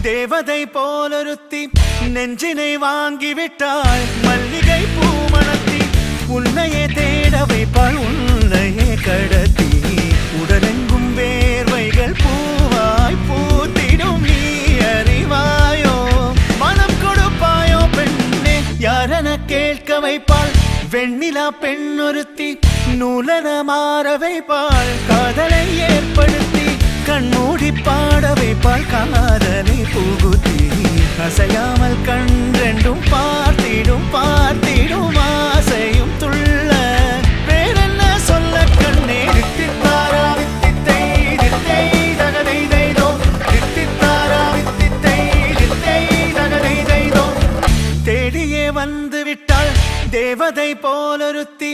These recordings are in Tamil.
தேவதை போலொருத்தி நெஞ்சினை வாங்கிவிட்டாள். மல்லிகை பூமணத்தி உன்னையே தேட வைப்பாள். உன்னையே கடத்தி உடலெங்கும் வேர்வைகள் பூவாய் பூத்திடும். நீ அறிவாயோ மனம் கொடுப்பாயோ பெண்ணே யாரென கேட்க வைப்பாள். வெண்ணிலா பெண்ணொருத்தி நூலன மாற வைப்பாள். காதலை ஏற்படுத்தி கண்மூடி பாட வைப்பாள். காதலை புகுத்தி அசையாமல் கண் ரெண்டும் பார்த்திடும் பார்த்திடும். ஆசையும் துள்ள வேறென்ன சொல்ல கண்ணே. தித்தித்தாரா வித்தித்தை தித்தை தகதை தைதோ. தித்தித்தாரா வித்தித்தை தித்தை தகதை தைதோ. தேடியே வந்து விட்டாள் தேவதை போலொருத்தி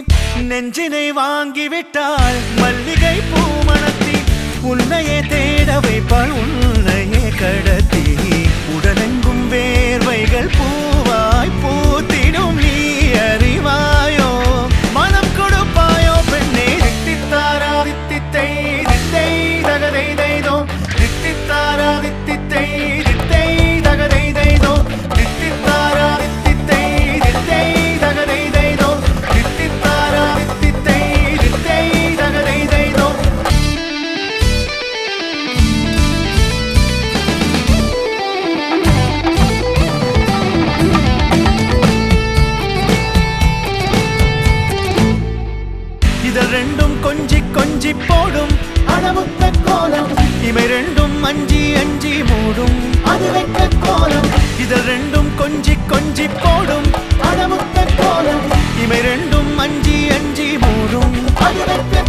நெஞ்சினை வாங்கிவிட்டாள். மல்லிகை பூமணத்தி உன்னையே தேட வைப்பாள். உன்னையே கடத்தி உடலெங்கும் வேர்வைகள் பூவாய் பூத்திடும். நீ அறிவாயோ மனம் கொடுப்பாயோ பெண்ணே. தித்தித்தாரா வித்தித்தை தித்தை தகதை தைதோ. தித்தித்தாரா வித்தித்தை தித்தை தகதை தைதோ. தித்தித்தாரா வித்தித்தை தித்தை தகதை தைதோ. தித்தித்தாரா வித்தித்தை தித்தை தகதை தைதோ. இதழ் ரெண்டும் கொஞ்சி கொஞ்சி போடும் அடமுத்த கோலம். இவை ரெண்டும் அஞ்சி அஞ்சி மூடும் அது வெட்ட கோலம். இதழ் ரெண்டும் கொஞ்சி கொஞ்சி போடும் அடமுத்த கோலம். இவை ரெண்டும் அஞ்சி அஞ்சி மூடும் அது வெட்ட